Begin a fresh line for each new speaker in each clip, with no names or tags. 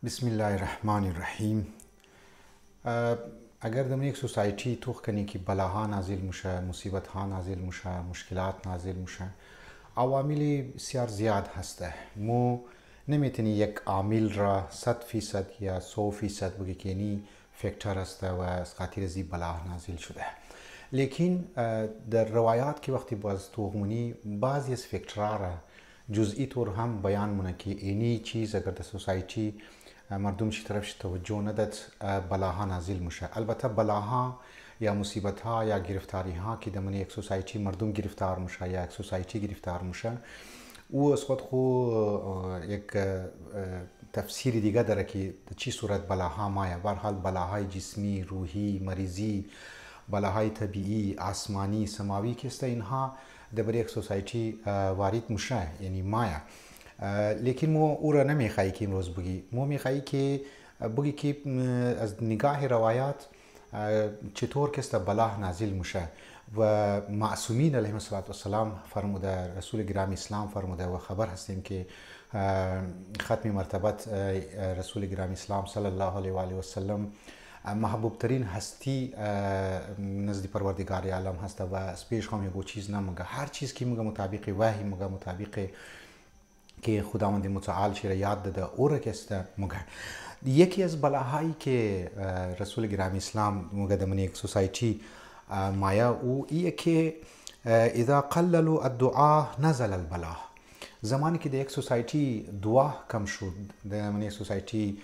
بسم الله الرحمن الرحیم. اگر در یک سوسایتی توخ کنی که بلاها نازل میشه، مصیبت ها نازل میشه، مشکلات نازل میشه، عوامل بسیار زیاد هسته. مو نمیتونی یک عامل را 100% یا 100% بگی که یعنی فکتر هسته و از خاطر زی بلا نازل شده. لیکن در روایات که وقتی باز توغمونی بعضی از فکترها را جزئی طور هم بیان مونه که اینی چیز اگر در سوسایتی مردمش طرفش توجه نداد بلاها نازل میشه. البته بلاها یا مصیبت ها یا گرفتاری ها که در یک سوسایتی مردم گرفتار میشه یا یک سوسایتی گرفتار میشه، او از خود یک تفسیر دیگه داره که چی صورت بلاها مایه. به هر حال بلاهای جسمی، روحی، مریضی، بلاهای طبیعی، آسمانی، سماوی که است، اینها در یک سوسایتی وارد میشه، یعنی مایه. لیکن مو او را نمیخوایی که امروز بگی. مو میخوایی که بگی که از نگاه روایات چطور که است بلا نازل میشه و معصومین علیهم السلام فرموده، رسول گرامی اسلام فرموده و خبر هستیم که ختم مرتبت رسول گرامی اسلام صلی الله علیه و آله و سلم محبوب ترین هستی نزد پروردگار عالم هست و از پیش هم یه چیز نمیگه. هر چیز که میگه مطابق وحی میگه، مطابق که خداوند متعال چی را یاد داده او را که است میگه. یکی از بلاهایی که رسول گرامی اسلام میگه در یک سوسایتی مایا او ایه که اذا قللوا الدعاء نزل البلا. زمانی که در یک سوسایتی دعا کم شد، در یک سوسایتی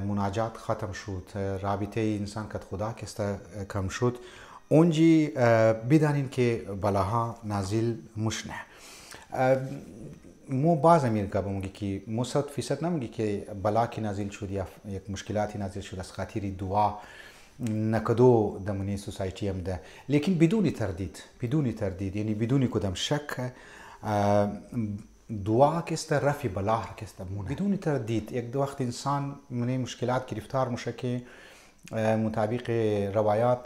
مناجات ختم شد، رابطه انسان کت خدا که است کم شد، اونجی بدانین که بلاها نازل مشنه. مو باز امیر که بمونگی که مو 100% نمیگی که بلا که نازل شد یا یک مشکلاتی نازل شد از خاطر دعا نکدو دمونی سوسایتی هم ده، لیکن بدون تردید یعنی بدون کدام شک دعا که است رفع بلا که است مونه. بدون تردید یک دو وقت انسان من مشکلات گرفتار میشه که مطابق روایات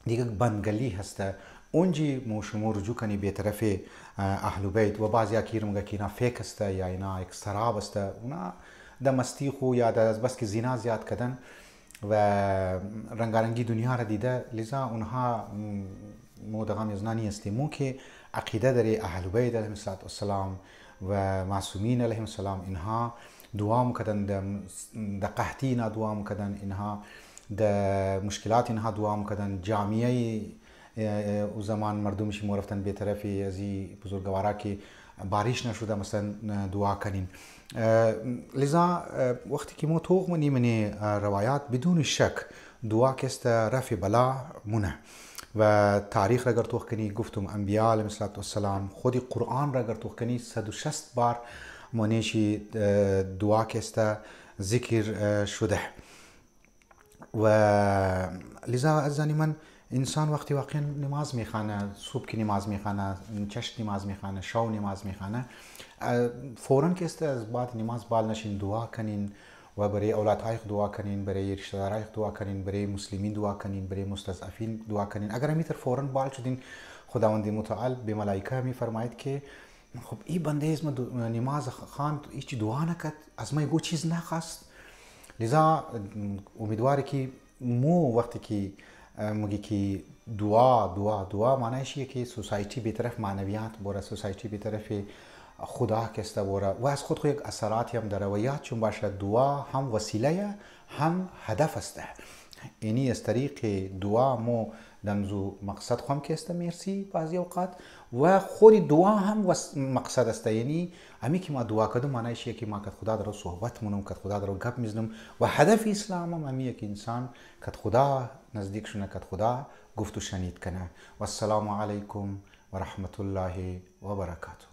دیگه بندگلی هسته، اونجی مو شما رجوع کنی به طرف اهل بیت. و بعضی اکیر میگه که اینا فیک است یا اینا یک سراب است، اونا د مستی خو یا از بس که زنا زیاد کردن و رنگارنگی دنیا را دیده، لذا اونها مو دغه میزنانی استیمو که عقیده داره اهل بیت علیهم السلام و معصومین علیهم السلام، اینها دعا میکردن، د قحطی اینا دعا میکردن، اینها د مشکلات اینها دعا میکردن. جامعه او زمان مردمش رفتن به طرف از بزرگوارا که بارش نشده مثلا دعا کنین. لذا وقتی که ما توق منی روایات بدون شک دعا که است رفع بلا مونه. و تاریخ را اگر توق کنی گفتم انبیاء علیهم السلام، خود قرآن را اگر توق کنی 160 بار منیشی دعا که است ذکر شده. و لذا از من انسان وقتی واقعا نماز میخوانه، صبح که نماز میخوانه، چشت نماز میخوانه، شو نماز میخوانه، فوراً که است از بعد نماز بال نشین دعا کنین و برای اولادهای دعا کنین، برای رشته دارای دعا کنین، برای مسلمین دعا کنین، برای مستضعفین دعا کنین. اگر امیتر فوراً بال شدین، خداوند متعال به ملائکه میفرماید که خب این بنده از نماز خواند هیچ دعا نکرد، از ما یگو چیز نخواست. لذا امیدواره که مو وقتی که میگی که دعا معنیش یه که سوسایتی به طرف معنویات بوره، سوسایتی به طرف خدا کسته بوره و از خود یک اثراتی هم داره و یاد چون باشه دعا هم وسیله هم هدف است. اینی از طریق دعا مو دمزو مقصد خواهم که است مرسی بعضی اوقات و خود دعا هم مقصد است. یعنی امی که ما دعا کردم معنیش که ما کت خدا در صحبت منم، کت خدا در گپ میزنم و هدف اسلام هم امیه که انسان کت خدا نزدیک شونه، کت خدا گفت و شنید کنه. و السلام علیکم و رحمت الله و برکاته.